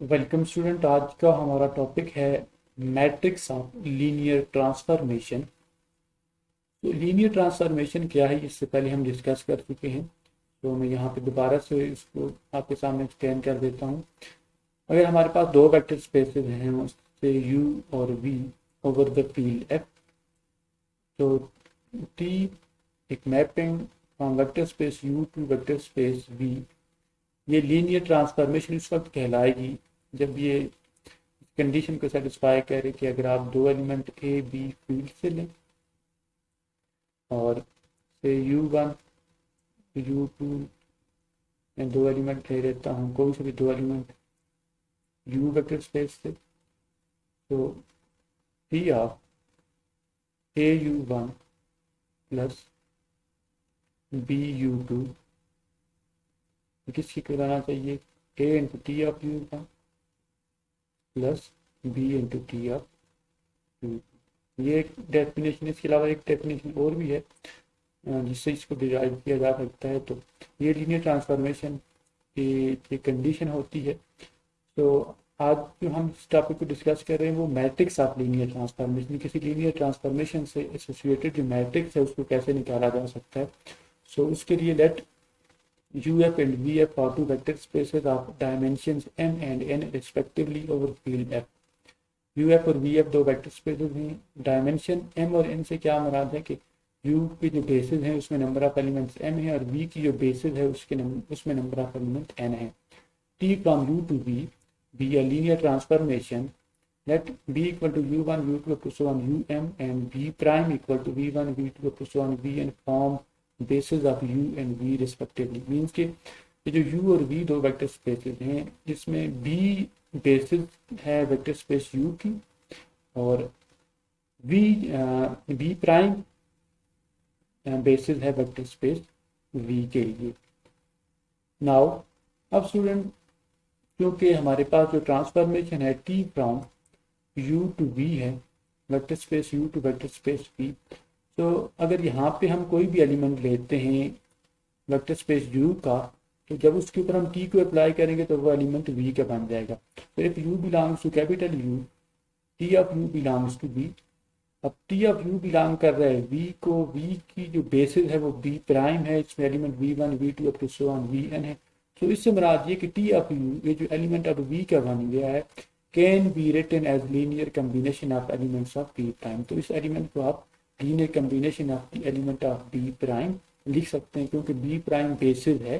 Welcome student. आज का हमारा टॉपिक है मैट्रिक्स ऑफ लीनियर ट्रांसफॉर्मेशन। तो लीनियर ट्रांसफॉर्मेशन क्या है, इससे पहले हम डिस्कस कर चुके हैं। तो मैं यहाँ पे दोबारा से इसको आपके सामने एक्सप्लेन कर देता हूँ। अगर हमारे पास दो वेक्टर स्पेसेस हैं, उससे यू और V over the field F, तो टी एक mapping from vector space U to vector space V, ये लीनियर ट्रांसफॉर्मेशन उस वक्त कहलाएगी जब ये कंडीशन को सेटिस्फाई करे कि अगर आप दो एलिमेंट ए बी फील्ड से लें और से u1 u2 में दो एलिमेंट ले लेता हूँ, कोई से भी दो एलिमेंट u वेक्टर स्पेस से, तो p of au1 plus bu2 किसकी कराना चाहिए, a into T of u1 plus b into T of u। ये एक डेफिनेशन, इसके अलावा एक डेफिनेशन और भी है जिससे इसको डिराइव किया जा सकता है। तो ये लीनियर ट्रांसफॉर्मेशन की एक कंडीशन होती है। तो आज जो हम इस टॉपिक को डिस्कस कर रहे हैं वो मैट्रिक्स ऑफ लीनियर ट्रांसफॉर्मेशन, किसी लीनियर ट्रांसफॉर्मेशन से एसोसिएटेड जो मैट्रिक्स है उसको कैसे निकाला जा सकता है। सो उसके लिए late UF and VF are two vector spaces of dimensions m and n respectively over field F। UF और VF दो वेक्टर स्पेसेस हैं, डायमेंशन m और n से क्या मुराद है कि U की जो बेसिस है उसमें नंबर ऑफ एलिमेंट्स m है और V की जो बेसिस है उसमें नंबर ऑफ एलिमेंट n है। T from U to V be a linear transformation, let B equal to U1 U2 up to so on UM and V prime equal to V1 V2 up to so on Vn form basis of U and V respectively। Means के ये जो U और V दो vector spaces हैं जिसमें B basis है vector space U की और V प्राइम बेसिस है वेक्टर स्पेस V के लिए। नाउ अब स्टूडेंट, क्योंकि हमारे पास जो ट्रांसफॉर्मेशन है T from U to V है, vector space U to vector space V, तो अगर यहाँ पे हम कोई भी एलिमेंट लेते हैं वेक्टर स्पेस U का, तो जब उसके ऊपर हम T को अप्लाई करेंगे तो वो एलिमेंट V का बन जाएगा। तो if U belongs to capital U, T of U belongs to V। अब T ऑफ U बिलोंग कर रहा है V को, V की जो बेसिस है वो B प्राइम है, इसमें element V1 V2 up to so on Vn है। तो इससे मुराद ये कि T ऑफ U, ये जो एलिमेंट अब V का बन गया है, can be written as linear combination of elements of B prime. तो इस एलिमेंट को आप linear combination of the element of B prime लिख सकते हैं, क्योंकि B प्राइम बेसिस है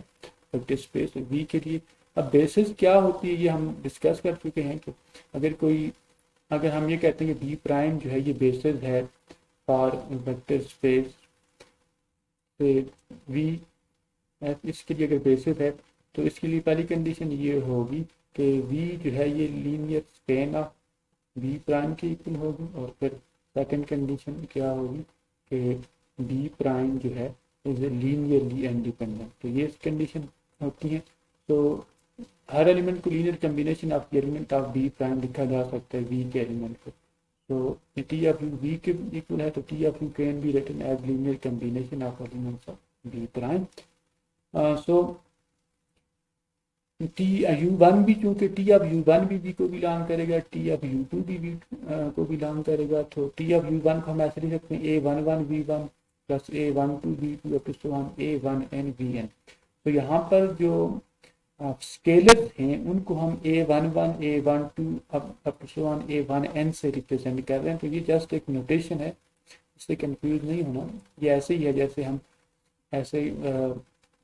वेक्टर स्पेस V के लिए। अब बेसिस क्या होती है ये हम डिस्कस कर चुके हैं कि अगर हम ये कहते हैं कि B प्राइम जो है ये बेसिस है फॉर वेक्टर स्पेस V, इसके लिए अगर बेसिस है तो इसके लिए पहली कंडीशन ये होगी कि V जो है ये linear span of B prime के इक्वल होगी, और फिर सेकंड कंडीशन क्या होगी कि B प्राइम जो है इज लीनियरली इंडिपेंडेंट। तो ये कंडीशन होती है। तो हर एलिमेंट को linear combination of element of B prime लिखा जा सकता है V के एलिमेंट को। तो T ऑफ U V के इक्वल है, तो T of U can be written as linear combination of elements of B prime. So T U one भी, चूंकि टी ऑफ यू वन भी को बिलोंग करेगा, टी ऑफ यू टू भी को बिलोंग करेगा, तो टी ऑफ यू वन को हम ऐसे लिख सकते हैं A11 V1 plus A12 V2 up to one A1n Vn। तो यहाँ पर जो स्केलर्स हैं उनको हम A11 A12 up to one A1n से रिप्रेजेंट कर रहे हैं। तो ये जस्ट एक नोटेशन है, इससे कंफ्यूज नहीं होना। ये ऐसे ही है जैसे हम ऐसे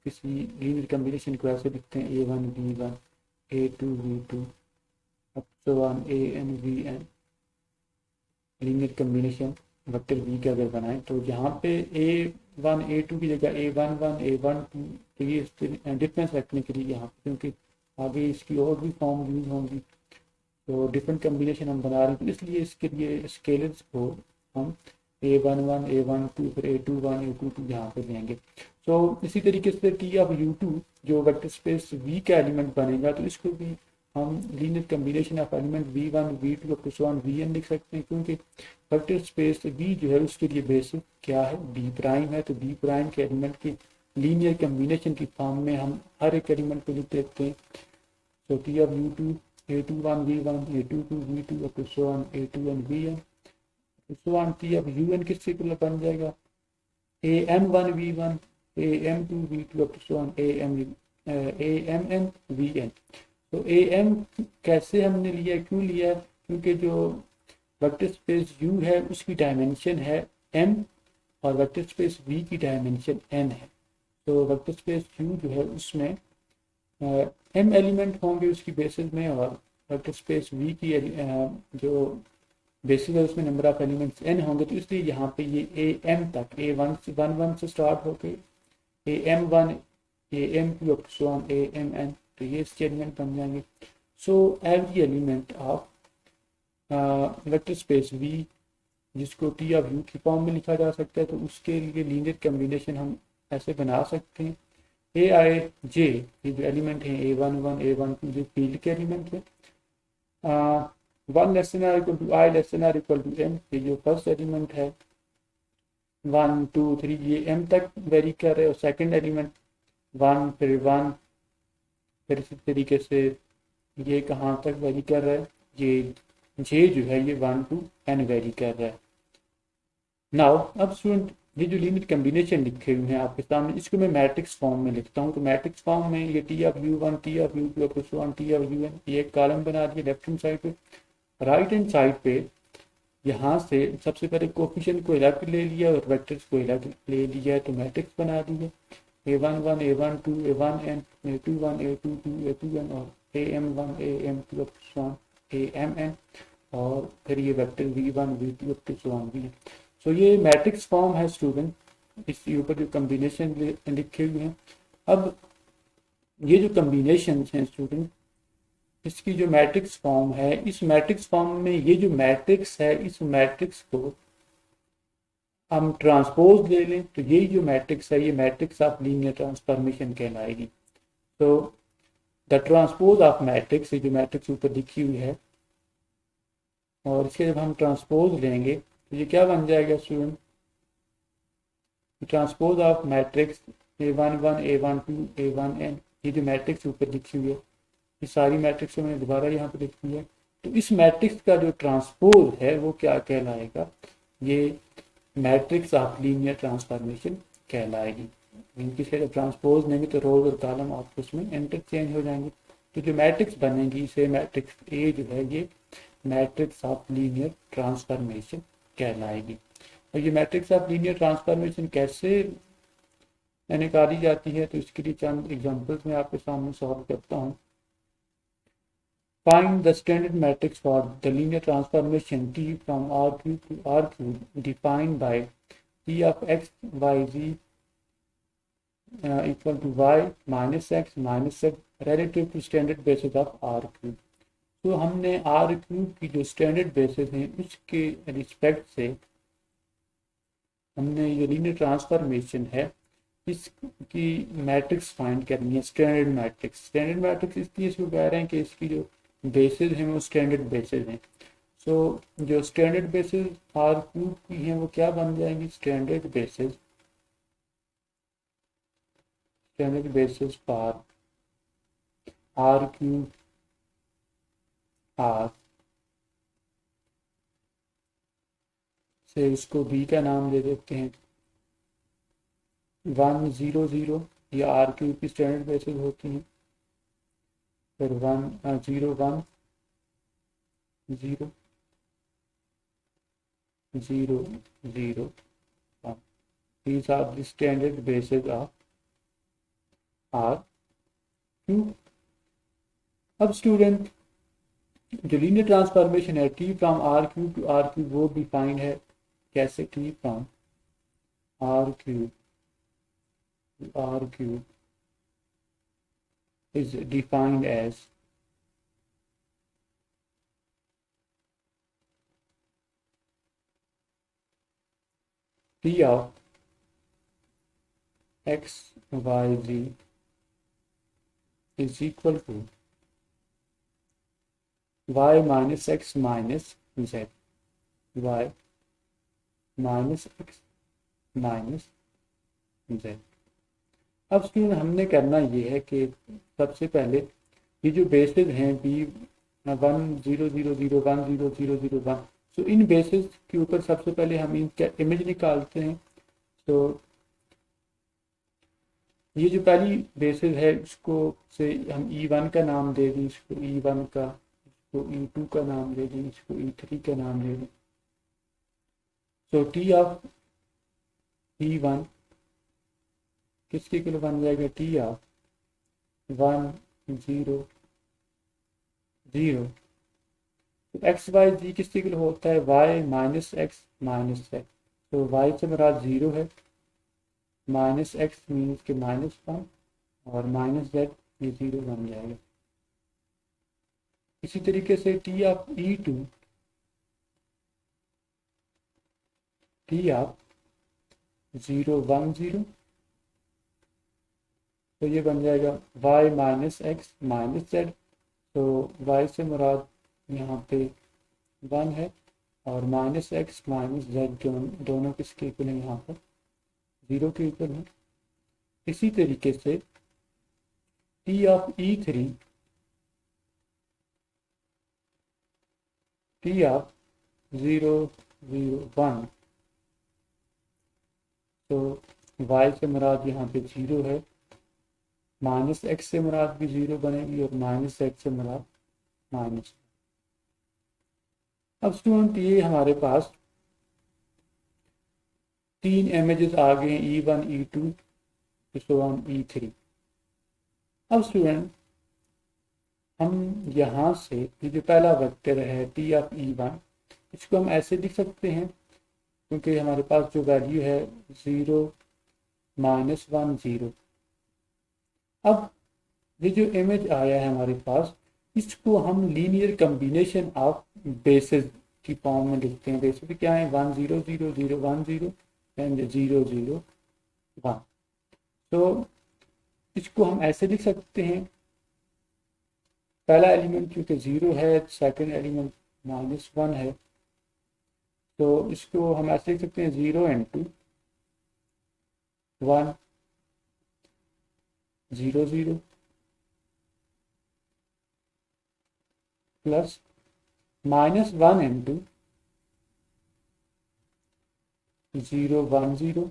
किसी लीनियर कम्बिनेशन को ऐसे लिखते हैं A1 B1 A2 V2 up to one AN Vn। Linear combination vector V का अगर बनाएं तो यहाँ पे A1 A2 की जगह A11 A12, तो ये डिफरेंस रखने के लिए यहाँ पे, क्योंकि आगे इसकी और भी फॉर्म यूज होंगी, तो डिफरेंट कम्बिनेशन हम बना रहे हैं, तो इसलिए इसके लिए स्केलर्स को हम A11 A12 फिर A21 A22 यहाँ पे लेंगे। तो इसी तरीके से T ऑफ U2 जो वेक्टर स्पेस V का एलिमेंट बनेगा, तो इसको भी हम linear combination of element V1 V2 up to so on Vn लिख सकते हैं, क्योंकि वेक्टर स्पेस V जो है उसके लिए बेसिस क्या है, B प्राइम है। तो B प्राइम के एलिमेंट की लीनियर कम्बिनेशन की फॉर्म में हम हर एक एलिमेंट को लिख देते हैं। तो T of U2 a21 v1 a22 v2 up to so on a2n vn so on t अब un किससे इक्वल बन जाएगा am1 v1 am2 v2 up to so on amn vn। तो am कैसे हमने लिया, क्यों लिया, क्योंकि जो वेक्टर स्पेस u है उसकी डायमेंशन है m और वेक्टर स्पेस v की डायमेंशन n है। तो वेक्टर स्पेस u जो है उसमें m एलिमेंट होंगे उसकी बेसिस में और वेक्टर स्पेस v की जो बेसिस है उसमें नंबर ऑफ एलिमेंट्स n होंगे। तो इसलिए यहाँ पे ये am तक a1 से स्टार्ट होके am1 am2 up to so on amn, तो ये इसके एलिमेंट बन जाएंगे। So every element of vector space v जिसको टी ऑफ यू की फॉर्म में लिखा जा सकता है, तो उसके लिए लीनियर कम्बिनेशन हम ऐसे बना सकते हैं ए आई जे, ये जो एलिमेंट है a11 a12 जो फील्ड के एलिमेंट है, 1 less than or equal to I less than or equal to m, ये जो फर्स्ट एलिमेंट है 1 2 3 ये m तक वेरी कर रहे हैं और सेकंड एलिमेंट 1 फिर 1 फिर इसी तरीके से ये कहाँ तक वेरी कर रहा है, ये j जो है ये 1 to n वेरी कर रहा है। नाउ अब स्टूडेंट ये जो लीनियर कम्बिनेशन लिखे हुए हैं आपके सामने, इसको मैं मैट्रिक्स फॉर्म में लिखता हूँ। तो मैट्रिक्स फॉर्म में ये T of u1 T of u2 up to so on T of un, ये एक कॉलम बना दिया लेफ्ट हैंड साइड पे। राइट हैंड साइड पे यहाँ से सबसे पहले कोफिशिएंट को अलग ले लिया और वेक्टर्स को अलग ले लिया, तो मैट्रिक्स बना दिया a11 a12 a1n a21 a22 a2n और am1 am2 up to so on amn और फिर ये vector v1 v2 up to so on vn। So ये मैट्रिक्स फॉर्म है स्टूडेंट, इसके ऊपर जो कम्बिनेशन लिखे हुए हैं। अब ये जो कम्बिनेशन हैं स्टूडेंट, इसकी जो मैट्रिक्स फॉर्म है, इस मैट्रिक्स फॉर्म में ये जो मैट्रिक्स है इस मैट्रिक्स को हम ट्रांसपोज ले लें तो यही जो मैट्रिक्स है ये मैट्रिक्स ऑफ लीनियर ट्रांसफॉर्मेशन कहलाएगी। तो द ट्रांसपोज ऑफ मैट्रिक्स, ये जो मैट्रिक्स ऊपर लिखी हुई है और इसके जब हम ट्रांसपोज लेंगे तो ये क्या बन जाएगा student, transpose of matrix a11 a12 a1n, ये जो मैट्रिक्स ऊपर लिखी हुई है ये सारी मैट्रिक्स मैंने दोबारा यहाँ पे लिखी है। तो इस मैट्रिक्स का जो ट्रांसपोज है वो क्या कहलाएगा, ये मैट्रिक्स ऑफ लीनियर ट्रांसफॉर्मेशन कहलाएगी। इनकी से ट्रांसपोज लेंगे तो रोज और कॉलम आपको उसमें इंटरचेंज हो जाएंगे। तो जो मैट्रिक्स बनेगी इसे मैट्रिक्स ए जो है ये मैट्रिक्स ऑफ लीनियर ट्रांसफॉर्मेशन कहलाएगी। और ये मैट्रिक्स ऑफ लीनियर ट्रांसफॉर्मेशन कैसे निकाली जाती है, तो इसके लिए चंद एग्जांपल्स मैं आपके सामने सॉल्व करता हूँ। Find the standard matrix for the linear transformation T from R3 to R3 defined by T of x, y, z equal to y minus x relative to standard basis of R3। तो हमने R3 की जो standard basis हैं उसके respect से हमने ये linear transformation है इसकी मैट्रिक्स फाइंड करनी है, स्टैंडर्ड मैट्रिक्स। स्टैंडर्ड मैट्रिक्स इसलिए इसको कह रहे हैं कि इसकी जो बेसिस हैं वो स्टैंडर्ड बेसिस हैं। सो जो स्टैंडर्ड बेसिस R3 की हैं वो क्या बन जाएंगी, standard basis for R3 R से इसको B का नाम दे देते हैं 1 0 0, ये R3 की स्टैंडर्ड बेसिस होती हैं। फिर 1 0 1 0 0 0 1, these are the standard bases of R3। अब स्टूडेंट जो लीनियर ट्रांसफॉर्मेशन है T from R3 to R3 वो डिफाइंड है कैसे, T from R3 to R3 is defined as T of x, y, z is equal to y minus x minus z, y minus x minus z। अब student हमने करना ये है कि सबसे पहले ये जो बेसिस हैं बी 1 0 0 0 1 0 0 0 1। सो इन बेसिस के ऊपर सबसे पहले हम इनका इमेज निकालते हैं। तो ये जो पहली बेसिस है इसको से हम E1 का नाम दे दें, इसको E1 का, इसको E2 का नाम दे दें, इसको E3 का नाम दे दें। सो T ऑफ E1 किसके इक्वल बन जाएगा, T ऑफ 1 0 0। तो एक्स वाई जी किसके इक्वल होता है, y माइनस एक्स माइनस है। तो y से मेरा 0 है, माइनस एक्स मीन्स के -1 और माइनस जेड ये 0 बन जाएगा। इसी तरीके से T of E2 T of 0 1 0, तो ये बन जाएगा y minus x minus Z. तो y से मुराद यहाँ पे 1 है और माइनस एक्स माइनस जेड दोनों किसके इक्वल है, यहाँ पर 0 के इक्वल है। इसी तरीके से T of E3 T of 0 0 1, तो y से मुराद यहाँ पे 0 है, माइनस एक्स से मुराद भी 0 बनेगी और माइनस एक्स से मुराद माइनस। अब स्टूडेंट ये हमारे पास 3 इमेजेस आ गए, E1 E2 so on E3। अब स्टूडेंट हम यहाँ से ये जो पहला वेक्टर है T ऑफ E1 इसको हम ऐसे लिख सकते हैं, क्योंकि हमारे पास जो वैल्यू है 0 -1 0। अब ये जो इमेज आया है हमारे पास, इसको हम लीनियर कम्बिनेशन ऑफ बेसिस की फॉर्म में लिखते हैं। बेसिस क्या है, 1 0 0 0 1 0 एंड 0 0 1। तो इसको हम ऐसे लिख सकते हैं, पहला एलिमेंट क्योंकि 0 है, सेकंड एलिमेंट -1 है, तो इसको हम ऐसे लिख सकते हैं 0 × 1 0 0 प्लस -1 × 0 1 0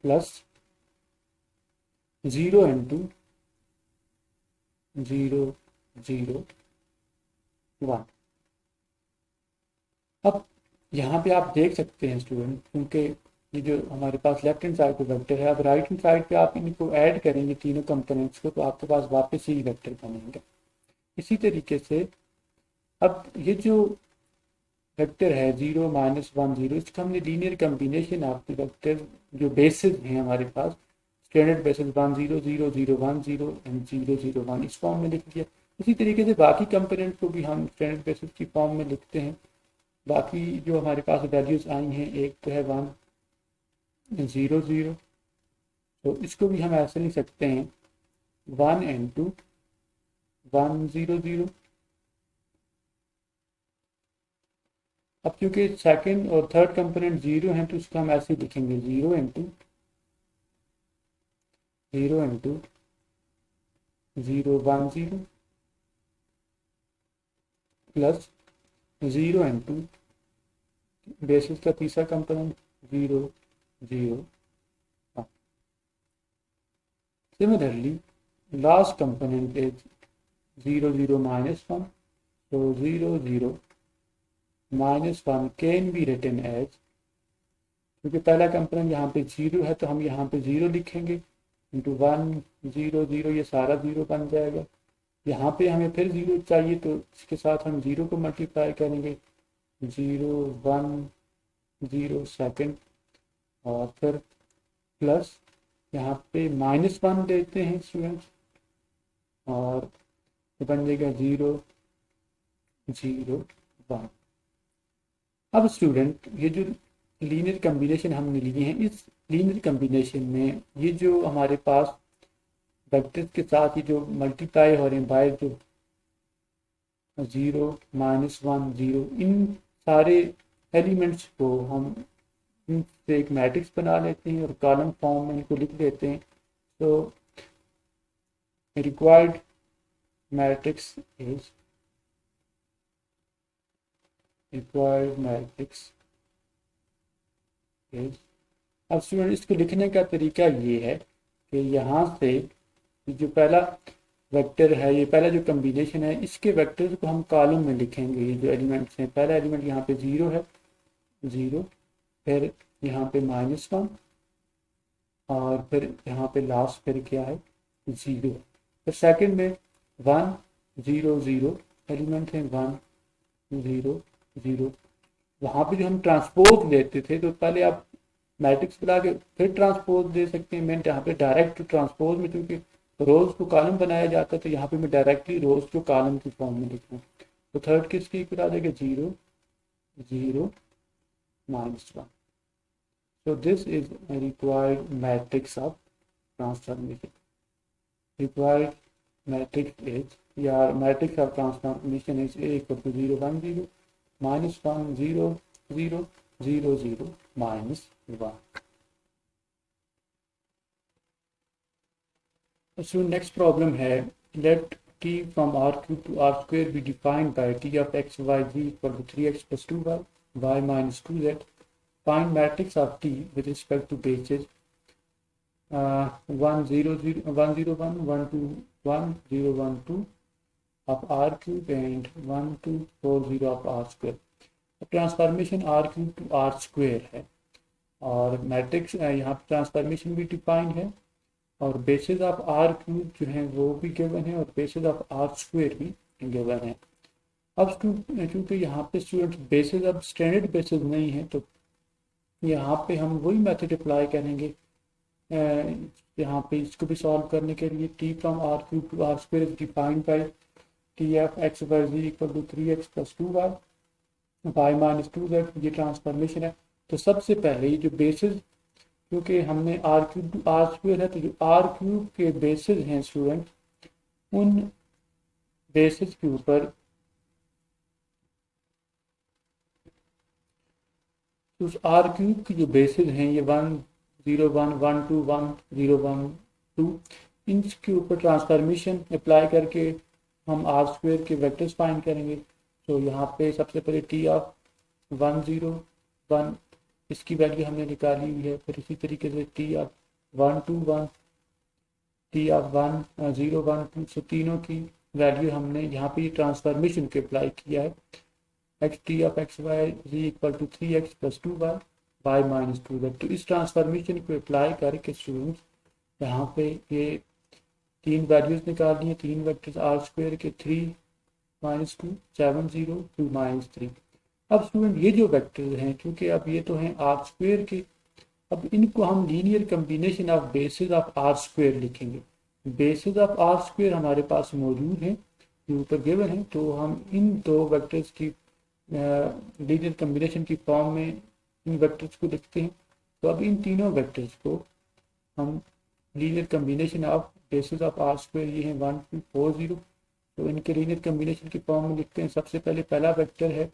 प्लस 0 × 0 0 1। अब यहाँ पे आप देख सकते हैं स्टूडेंट, क्योंकि ये जो हमारे पास लेफ्ट हैंड साइड पे वेक्टर है, अब राइट हैंड साइड पे आप इनको ऐड करेंगे तीनों कंपोनेंट्स को, तो आपके पास वापस ही वेक्टर बनेंगे। इसी तरीके से अब ये जो वेक्टर है 0 -1 0, इसका हमने linear combination of the vector जो बेसिस हैं हमारे पास, स्टैंडर्ड बेसिस 1 0 0 0 1 0 एंड 0 0 1 इस फॉर्म में लिख दिया। इसी तरीके से बाकी कंपोनेंट को भी हम स्टैंडर्ड बेसिस की फॉर्म में लिखते हैं। बाकी जो हमारे पास वैल्यूज आई हैं, एक तो है 1 0 0, तो इसको भी हम ऐसे लिख सकते हैं 1 × 1 0 0। अब क्योंकि सेकंड और थर्ड कंपोनेंट 0 हैं, तो इसको हम ऐसे लिखेंगे 0 × 0 × 0 1 0 प्लस 0 × बेसिस का तीसरा component 0 0 1। Similarly, last component is 0 0 -1, so 0 0 -1 can be written as, क्योंकि पहला कंपोनेंट यहाँ पे 0 है तो हम यहाँ पे 0 लिखेंगे, इंटू 1 0 0 ये सारा 0 बन जाएगा। यहाँ पे हमें फिर 0 चाहिए तो इसके साथ हम 0 को मल्टीप्लाई करेंगे, 0 1 0 सेकंड, और फिर प्लस यहाँ पे -1 देते हैं स्टूडेंट्स, और ये बन जाएगा 0 0 1। अब स्टूडेंट ये जो लीनियर कम्बिनेशन हमने लिए हैं, इस लीनियर कम्बिनेशन में ये जो हमारे पास वेक्टर्स के साथ ये जो मल्टीप्लाई हो रहे हैं बाय जो 0 -1 0, इन सारे एलिमेंट्स को हम इनसे एक मैट्रिक्स बना लेते हैं और कॉलम फॉर्म में इनको लिख देते हैं। तो required matrix is required matrix is। अब स्टूडेंट इसको लिखने का तरीका ये है कि यहाँ से जो पहला वेक्टर है, ये पहला जो कम्बिनेशन है, इसके वेक्टर्स को हम कॉलम में लिखेंगे। ये जो एलिमेंट्स हैं, पहला एलिमेंट यहाँ पे 0 है, 0, फिर यहाँ पे -1 और फिर यहाँ पे लास्ट फिर क्या है 0। फिर सेकंड में 1 0 0 एलिमेंट है, 1 0 0। वहाँ पे जो हम ट्रांसपोज लेते थे तो पहले आप मैट्रिक्स बना के फिर ट्रांसपोज दे सकते हैं। मैं यहाँ पे डायरेक्ट ट्रांसपोज में, क्योंकि रोज को कॉलम बनाया जाता है तो यहाँ पे मैं डायरेक्टली रोज को कॉलम की फॉर्म में लिख रहा हूँ। तो थर्ड किसके इक्वल आ जाएगा 0 0 -1। So this is a required matrix of transformation. Required matrix is, या matrix of transformation is A equal to 0 1 0 -1 0 0 0 0 -1। So next problem है, let t from r³ to r² be defined by t of x y z equal to 3x plus 2y y minus 2z। Find matrix of T with respect to bases 1 0 0 1 0 1 1 2 1 0 1 2 of R³ and 1 2 4 0 of R²। Transformation R³ to R² है और matrix यहाँ पर transformation भी defined है और basis of R³ जो है वो भी गिवन है और बेसिस ऑफ R² भी गिवन है। अब चूंकि यहाँ पे स्टूडेंट्स बेसिस अब स्टैंडर्ड बेसिस नहीं है तो यहाँ पे हम वही मेथड अप्लाई करेंगे। यहाँ पे इसको भी सॉल्व करने के लिए t from R³ to R² is defined by t of x y z equal to 3x plus 2y y minus 2z। ये ट्रांसफॉर्मेशन है। तो सबसे पहले ये जो बेसिस, क्योंकि हमने R³ to R² है तो जो R³ के बेसिस हैं स्टूडेंट, उन बेसिस के ऊपर उस R³ की जो बेसिस हैं ये 1 0 1 1 2 1 0 1 2, इनके ऊपर ट्रांसफॉर्मेशन अप्लाई करके हम R² के वेक्टर्स फाइंड करेंगे। तो यहाँ पे सबसे पहले t ऑफ 1 0 1 इसकी वैल्यू हमने निकाली हुई है। फिर इसी तरीके से t ऑफ 1 2 1 t ऑफ 1 0 1 2, सो तीनों की वैल्यू हमने यहाँ पे ट्रांसफॉर्मेशन के अप्लाई किया है। t of x y z equal to 3x plus 2y y minus 2z। तो इस ट्रांसफॉर्मेशन को अप्लाई करके स्टूडेंट्स यहाँ पे ये तीन वैल्यूज निकालनी है, तीन वेक्टर्स R² के 3 -2 7 0 2 -3। अब स्टूडेंट ये जो वेक्टर्स हैं, क्योंकि अब ये तो हैं R² के, अब इनको हम linear combination of basis of R² लिखेंगे। बेसिस ऑफ R² हमारे पास मौजूद हैं, जो ऊपर गिवन है, तो हम इन दो वेक्टर्स की लीनियर कम्बिनेशन की फॉर्म में इन वेक्टर्स को लिखते हैं। तो अब इन तीनों वेक्टर्स को हम linear combination of basis of R², ये हैं 1 2 4 0, तो इनके लीनियर कम्बिनेशन की फॉर्म में लिखते हैं। सबसे पहले पहला वेक्टर है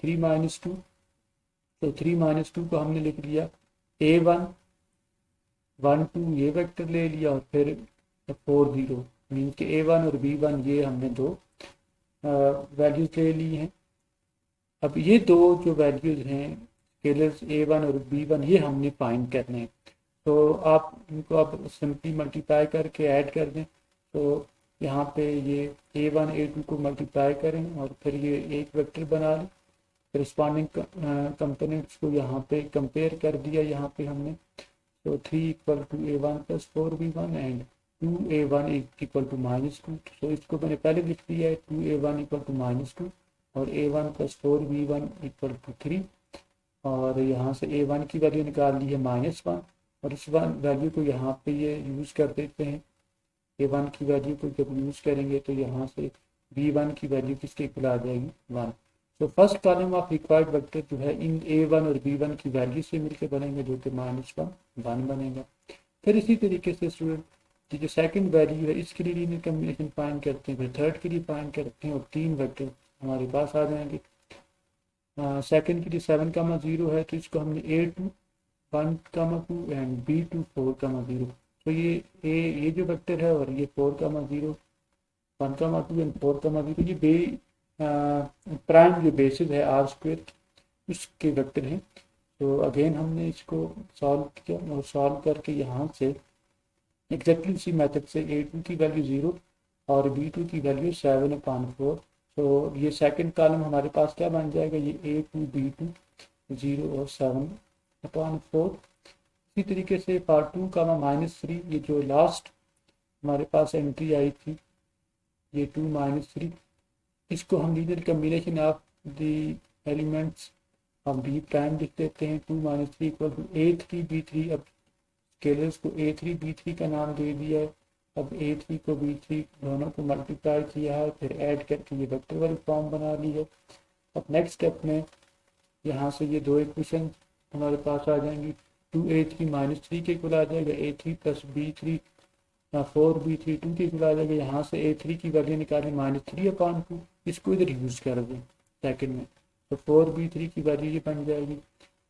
3 -2, तो 3 -2 को हमने लिख लिया A1 1 2 ये वेक्टर ले लिया और फिर 4 0 मीन के A1 और B1 ये हमने दो वैल्यूज ले ली हैं। अब ये दो जो वैल्यूज हैं स्केलर्स A1 और B1 ये हमने फाइंड करने हैं। तो आप इनको अब सिंपली मल्टीप्लाई करके ऐड कर दें। तो यहाँ पे ये A1 A2 को मल्टीप्लाई करें और फिर ये एक वेक्टर बना लें। करस्पॉन्डिंग कंपोनेंट्स को यहाँ पे कंपेयर कर दिया यहाँ पे हमने। तो 3 equal to A1 plus 4B1 and 2A1 equal to -2। तो इसको मैंने पहले लिख दिया है 2A1 इक्वल टू -2 और A1 plus 4B1 equal to 3, और यहाँ से A1 की वैल्यू निकाल ली है -1 और इस वैल्यू को यहाँ पे ये यूज़ कर देते हैं। A1 की वैल्यू को जब यूज़ करेंगे तो यहाँ से B1 की वैल्यू किसके इक्वल आ जाएगी 1। तो first column of required vector जो है इन A1 और B1 की वैल्यू से मिलकर बनेंगे, जो कि -1 बनेगा। फिर इसी तरीके से स्टूडेंट जो सेकंड वैल्यू है इसके लिए लीनियर कॉम्बिनेशन फाइंड करते हैं, फिर थर्ड के लिए फाइंड करते हैं और तीन वेक्टर हमारे पास आ जाएंगे। सेकंड के लिए 7 0 है तो इसको हमने A2 1 2 एंड B2 4 0। तो ये जो वेक्टर है और ये 4 0 1,2 एंड 4,2, तो ये प्राइम जो बेसिस है आर स्क्वायर उसके वेक्टर हैं। तो अगेन हमने इसको सॉल्व किया और सॉल्व करके यहाँ से एग्जैक्टली इसी मेथड से A2 की वैल्यू 0 और B2 की वैल्यू 7/4। तो ये सेकंड कॉलम हमारे पास क्या बन जाएगा, ये A2 B2 0 और 7/4। इसी तरीके से पार्ट 2 का -3, ये जो लास्ट हमारे पास एंट्री आई थी ये 2 -3, इसको हम linear combination of the elements of B prime लिख देते हैं। 2 - 3 इक्वल टू A3 B3। अब स्केलर्स को A3 B3 का नाम दे दिया है। अब A3 को B3 दोनों को मल्टीप्लाई किया है, फिर ऐड करके ये वेक्टर वाली फॉर्म बना ली है। अब नेक्स्ट स्टेप में यहाँ से ये दो इक्वेशन हमारे पास आ जाएंगी। 2A3 - 3 के इक्वल आ जाएगा, A3 + B3 4B3 2 के इक्वल आ जाएगा। यहाँ से A3 की वैल्यू निकालें -3/2, इसको इधर यूज कर दें सेकंड में, तो 4B3 की वैल्यू ये बन जाएगी।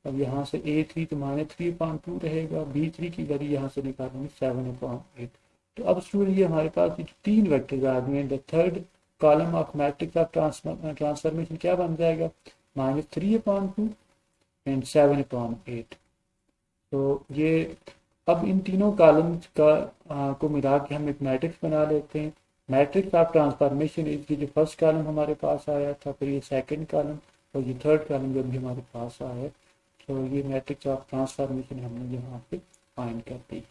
अब यहाँ से A3 तो -3/2 रहेगा, B3 की वैल्यू यहाँ से निकालेंगे 7/8। तो अब स्टूडेंट ये हमारे पास ये तीन वेक्टर्स आ गए हैं। The third column of matrix of transformation क्या बन जाएगा, -3/2 एंड 7/8। तो ये अब इन तीनों कॉलम्स का को मिला के हम एक मैट्रिक्स बना लेते हैं। मैट्रिक्स ऑफ ट्रांसफॉर्मेशन इसकी जो फर्स्ट कॉलम हमारे पास आया था, फिर ये सेकंड कॉलम और ये थर्ड कॉलम जो भी हमारे पास आया है। तो ये मैट्रिक्स ऑफ ट्रांसफॉर्मेशन हमने यहाँ पे फाइंड कर दी।